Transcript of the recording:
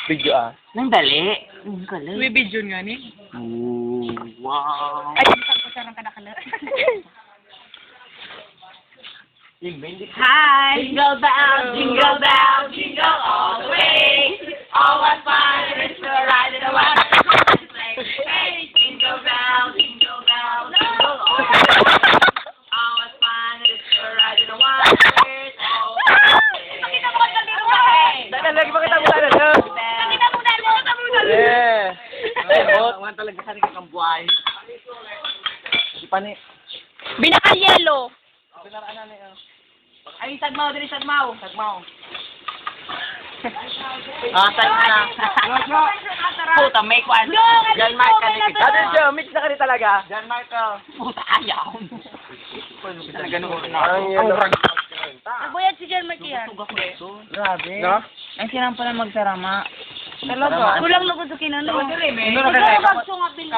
Video ah. Nang dali. Ang galing. May video nga ni. Ooh, wow. Ay, hindi ko siya ng kanakala. Hi! Jingle bells, jingle bells, jingle all the way. Oh, what fun it is to ride in a one-horse sleigh. Hey, jingle bells, jingle bells, jingle all the way. Oh, what fun it is to ride in a one-horse sleigh. Pakita mo ka dito sa akin. Dahil lagi pakita mo tayo na. Pakita mo na, pakita mo na. Yeah. Ang talaga sa rin kang buhay. Di pa ni. Binakal yelo. Ay, sagmaw, dali sagmaw. Sagmaw. Saan na? Puta, make one. John Michael. Ate Jo, mix na ka rin talaga. John Michael. Puta, ayaw. Talaga noon na. Ang yun. Nagbuyad si John Michael yan. Grabe. No? Ang sinampa na magsarama. Talaga. Kulang lugod sa kinano. Ano na Ikaw, kasi? bagso nga pinili.